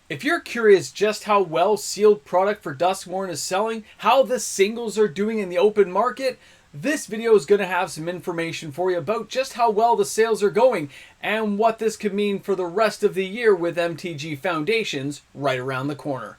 If you're curious just how well sealed product for Duskmourn is selling, how the singles are doing in the open market, this video is going to have some information for you about just how well the sales are going and what this could mean for the rest of the year with MTG Foundations right around the corner.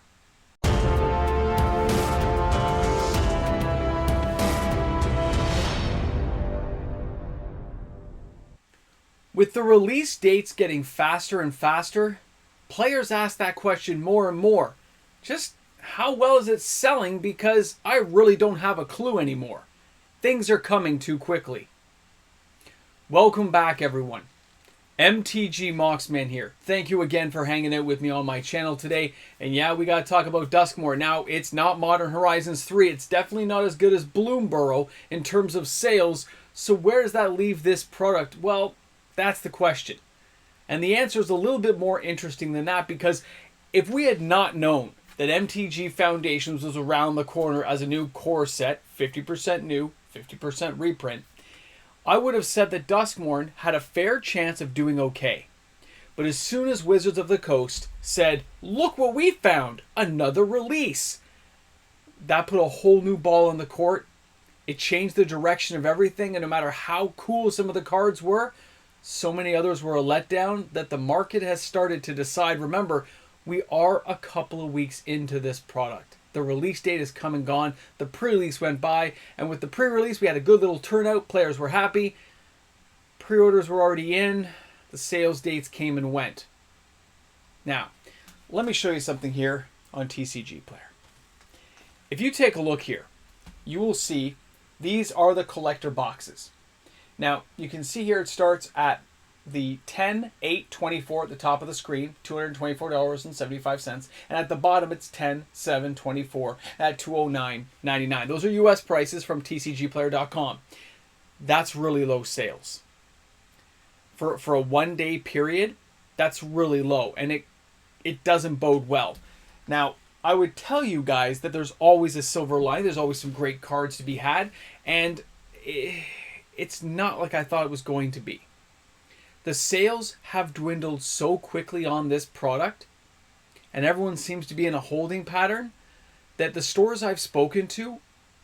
With the release dates getting faster and faster, players ask that question more and more. Just how well is it selling? Because I really don't have a clue anymore. Things are coming too quickly. Welcome back, everyone. MTG Moxman here. Thank you again for hanging out with me on my channel today. And yeah, we got to talk about Duskmourn. Now, it's not Modern Horizons 3. It's definitely not as good as Bloomburrow in terms of sales. So where does that leave this product? Well, that's the question. And the answer is a little bit more interesting than that, because if we had not known that MTG Foundations was around the corner as a new core set, 50% new, 50% reprint, I would have said that Duskmourn had a fair chance of doing okay. But as soon as Wizards of the Coast said, look what we found, another release, that put a whole new ball in the court. It changed the direction of everything, and no matter how cool some of the cards were, so many others were a letdown that the market has started to decide. Remember, we are a couple of weeks into this product. The release date has come and gone. The pre-release went by, and with the pre-release, we had a good little turnout. Players were happy. Pre-orders were already in. The sales dates came and went. Now, let me show you something here on TCG Player. If you take a look here, you will see these are the collector boxes. Now, you can see here it starts at the 10/8/24 at the top of the screen, $224.75. And at the bottom, it's 10/7/24 at $209.99. Those are US prices from TCGplayer.com. That's really low sales. For a one-day period, that's really low. And it doesn't bode well. Now, I would tell you guys that there's always a silver lining. There's always some great cards to be had. And it's not like I thought it was going to be. The sales have dwindled so quickly on this product, and everyone seems to be in a holding pattern, that the stores I've spoken to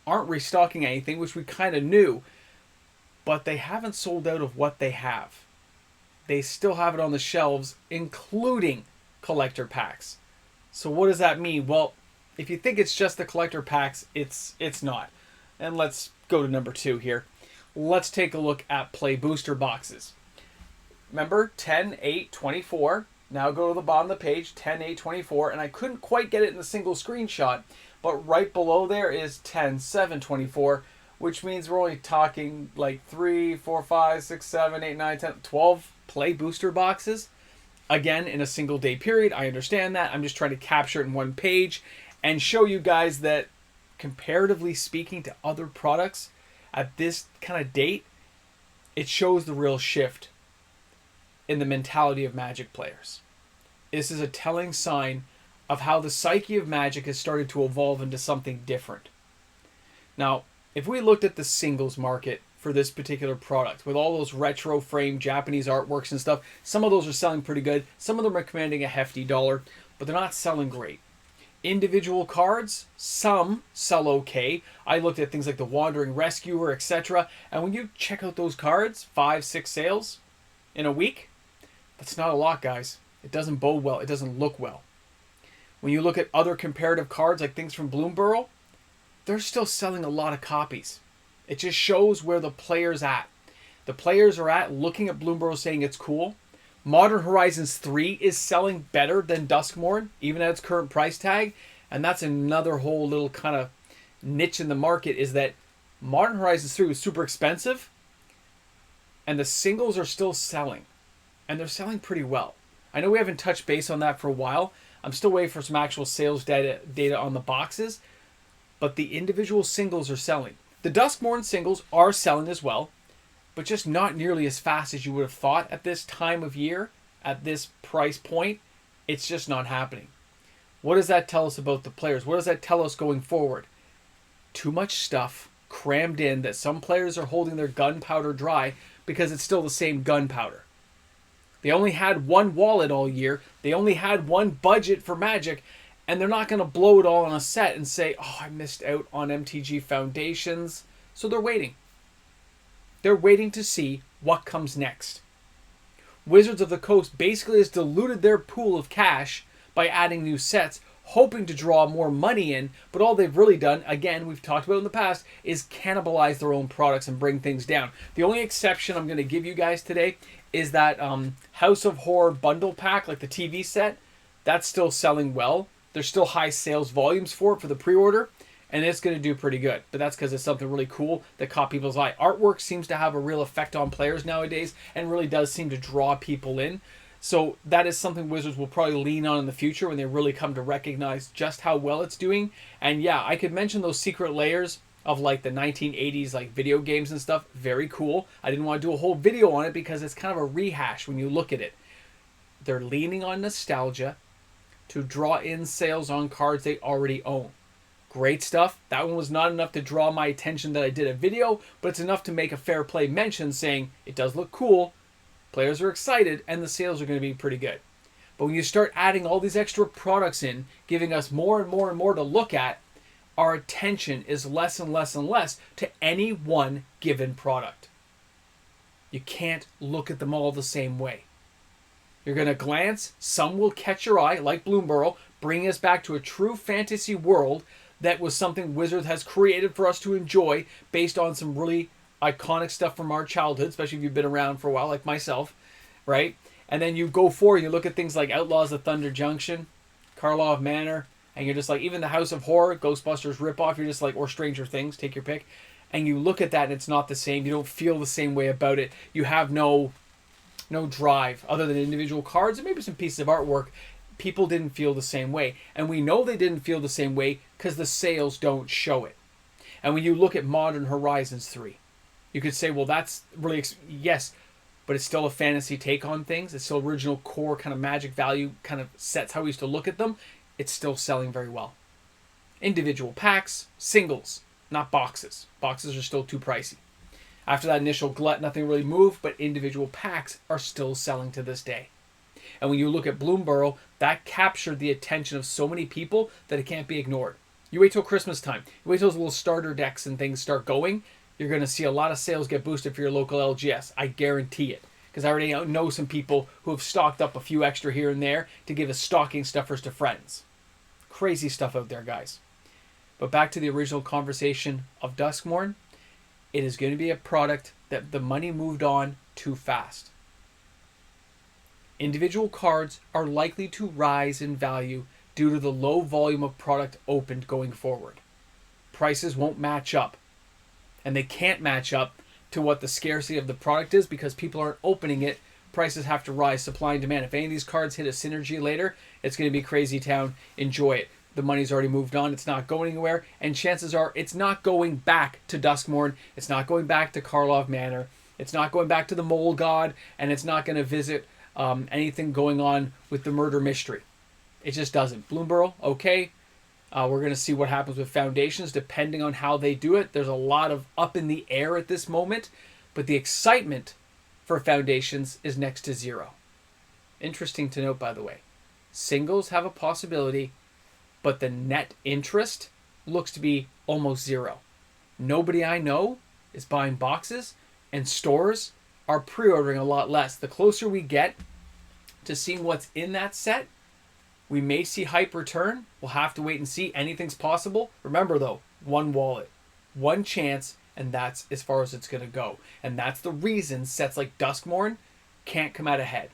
aren't restocking anything, which we kind of knew, but they haven't sold out of what they have. They still have it on the shelves, including collector packs. So what does that mean? Well, if you think it's just the collector packs, it's not. And let's go to number 2 here. Let's take a look at play booster boxes. Remember, 10/8/24. Now go to the bottom of the page, 10/8/24. And I couldn't quite get it in the single screenshot, but right below there is 10/7/24, which means we're only talking like 3, 4, 5, 6, 7, 8, 9, 10, 12 play booster boxes. Again, in a single day period. I understand that. I'm just trying to capture it in one page and show you guys that, comparatively speaking to other products, at this kind of date, it shows the real shift in the mentality of Magic players. This is a telling sign of how the psyche of Magic has started to evolve into something different. Now, if we looked at the singles market for this particular product, with all those retro frame Japanese artworks and stuff, some of those are selling pretty good. Some of them are commanding a hefty dollar, but they're not selling great. Individual cards, some sell okay. I looked at things like the Wandering Rescuer, etc. And when you check out those cards, 5, 6 sales in a week, that's not a lot, guys. It doesn't bode well. It doesn't look well. When you look at other comparative cards, like things from Bloomburrow, they're still selling a lot of copies. It just shows where the player's at. The players are at looking at Bloomburrow saying it's cool. Modern Horizons 3 is selling better than Duskmourn, even at its current price tag. And that's another whole little kind of niche in the market, is that Modern Horizons 3 was super expensive, and the singles are still selling. And they're selling pretty well. I know we haven't touched base on that for a while. I'm still waiting for some actual sales data on the boxes. But the individual singles are selling. The Duskmourn singles are selling as well, but just not nearly as fast as you would have thought at this time of year, at this price point. It's just not happening. What does that tell us about the players? What does that tell us going forward? Too much stuff crammed in that some players are holding their gunpowder dry because it's still the same gunpowder. They only had one wallet all year. They only had one budget for Magic. And they're not going to blow it all on a set and say, oh, I missed out on MTG Foundations. So they're waiting. They're waiting to see what comes next. Wizards of the Coast basically has diluted their pool of cash by adding new sets, hoping to draw more money in, but all they've really done, again, we've talked about in the past, is cannibalize their own products and bring things down. The only exception I'm going to give you guys today is that House of Horror bundle pack, like the TV set, that's still selling well. There's still high sales volumes for it for the pre-order, and it's going to do pretty good. But that's because it's something really cool that caught people's eye. Artwork seems to have a real effect on players nowadays and really does seem to draw people in. So that is something Wizards will probably lean on in the future when they really come to recognize just how well it's doing. And yeah, I could mention those secret layers of like the 1980s like video games and stuff. Very cool. I didn't want to do a whole video on it because it's kind of a rehash when you look at it. They're leaning on nostalgia to draw in sales on cards they already own. Great stuff. That one was not enough to draw my attention that I did a video, but it's enough to make a fair play mention saying it does look cool, players are excited, and the sales are going to be pretty good. But when you start adding all these extra products in, giving us more and more and more to look at, our attention is less and less and less to any one given product. You can't look at them all the same way. You're going to glance, some will catch your eye, like Bloomburrow, bringing us back to a true fantasy world that was something Wizards has created for us to enjoy based on some really iconic stuff from our childhood, especially if you've been around for a while, like myself, right? And then you go forward, you look at things like Outlaws of Thunder Junction, Karlov Manor, and you're just like, even the House of Horror, Ghostbusters ripoff, you're just like, or Stranger Things, take your pick. And you look at that and it's not the same. You don't feel the same way about it. You have no drive other than individual cards and maybe some pieces of artwork. People didn't feel the same way. And we know they didn't feel the same way because the sales don't show it. And when you look at Modern Horizons 3, you could say, well, that's really, yes, but it's still a fantasy take on things. It's still original core kind of Magic value kind of sets how we used to look at them. It's still selling very well. Individual packs, singles, not boxes. Boxes are still too pricey. After that initial glut, nothing really moved, but individual packs are still selling to this day. And when you look at Bloomburrow, that captured the attention of so many people that it can't be ignored. You wait till Christmas time. You wait till those little starter decks and things start going. You're going to see a lot of sales get boosted for your local LGS. I guarantee it. Because I already know some people who have stocked up a few extra here and there to give as stocking stuffers to friends. Crazy stuff out there, guys. But back to the original conversation of Duskmourn. It is going to be a product that the money moved on too fast. Individual cards are likely to rise in value due to the low volume of product opened going forward. Prices won't match up. And they can't match up to what the scarcity of the product is because people aren't opening it. Prices have to rise, supply and demand. If any of these cards hit a synergy later, it's going to be crazy town. Enjoy it. The money's already moved on. It's not going anywhere. And chances are it's not going back to Duskmourn. It's not going back to Karlov Manor. It's not going back to the Mole God. And it's not going to visit anything going on with the murder mystery. It just doesn't. Bloomburrow, okay. We're going to see what happens with Foundations depending on how they do it. There's a lot of up in the air at this moment. But the excitement for Foundations is next to zero. Interesting to note, by the way. Singles have a possibility, but the net interest looks to be almost zero. Nobody I know is buying boxes, and stores are pre-ordering a lot less. The closer we get to seeing what's in that set, we may see hype return. We'll have to wait and see. Anything's possible. Remember, though, one wallet, one chance, and that's as far as it's going to go. And that's the reason sets like Duskmourn can't come out ahead.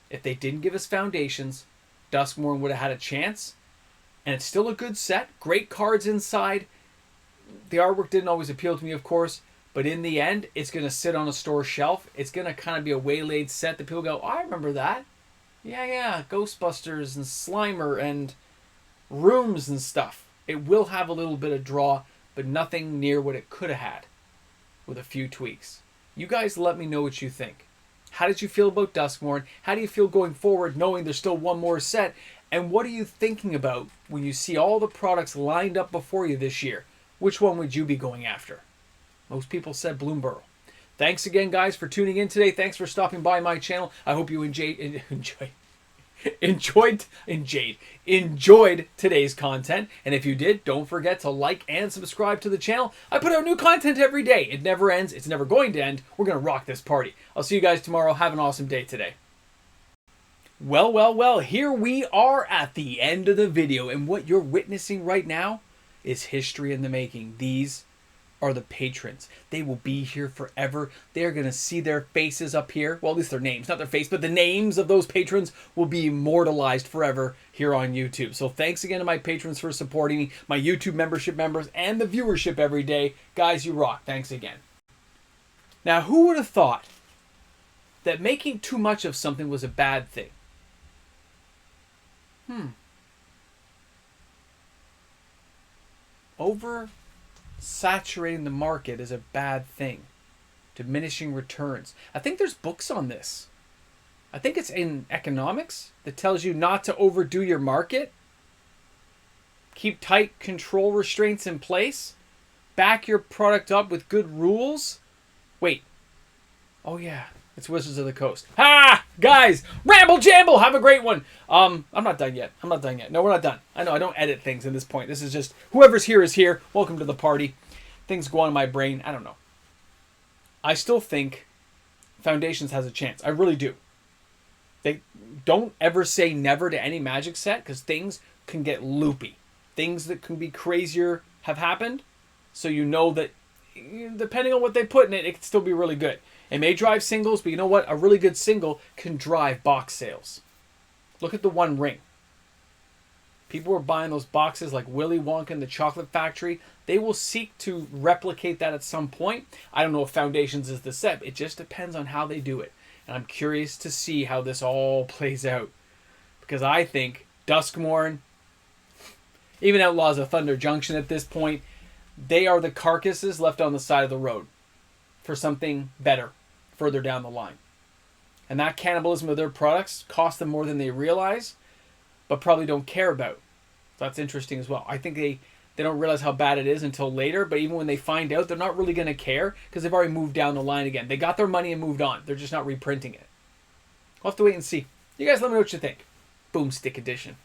If they didn't give us Foundations, Duskmourn would have had a chance. And it's still a good set. Great cards inside. The artwork didn't always appeal to me, of course. But in the end, it's going to sit on a store shelf. It's going to kind of be a waylaid set that people go, oh, I remember that. Yeah, Ghostbusters and Slimer and Rooms and stuff. It will have a little bit of draw, but nothing near what it could have had with a few tweaks. You guys let me know what you think. How did you feel about Duskmourn? How do you feel going forward knowing there's still one more set? And what are you thinking about when you see all the products lined up before you this year? Which one would you be going after? Most people said Bloomburrow. Thanks again, guys, for tuning in today. Thanks for stopping by my channel. I hope you enjoyed today's content. And if you did, don't forget to like and subscribe to the channel. I put out new content every day. It never ends. It's never going to end. We're going to rock this party. I'll see you guys tomorrow. Have an awesome day today. Well, here we are at the end of the video. And what you're witnessing right now is history in the making. These are the patrons. They will be here forever. They're going to see their faces up here. Well, at least their names, not their face, but the names of those patrons will be immortalized forever here on YouTube. So thanks again to my patrons for supporting me, my YouTube membership members, and the viewership every day. Guys, you rock. Thanks again. Now, who would have thought that making too much of something was a bad thing? Saturating the market is a bad thing. Diminishing returns. I think there's books on this. I think it's in economics that tells you not to overdo your market. Keep tight control restraints in place. Back your product up with good rules. Wait. Oh yeah. It's Wizards of the Coast. Ha! Guys, ramble jamble. Have a great one. I'm not done yet. No, we're not done. I know I don't edit things at this point. This is just whoever's here is here. Welcome to the party. Things go on in my brain. I don't know. I still think Foundations has a chance. I really do. They don't ever say never to any Magic set because things can get loopy. Things that can be crazier have happened. So you know that depending on what they put in it, it can still be really good. It may drive singles, but you know what? A really good single can drive box sales. Look at the One Ring. People were buying those boxes like Willy Wonka and the Chocolate Factory. They will seek to replicate that at some point. I don't know if Foundations is the set. It just depends on how they do it. And I'm curious to see how this all plays out. Because I think Duskmourn, even Outlaws of Thunder Junction at this point, they are the carcasses left on the side of the road for something better further down the line. And that cannibalism of their products costs them more than they realize, but probably don't care about. So that's interesting as well. I think they don't realize how bad it is until later, but even when they find out, they're not really going to care because they've already moved down the line again. They got their money and moved on. They're just not reprinting it. We'll have to wait and see. You guys let me know what you think. Boomstick Edition.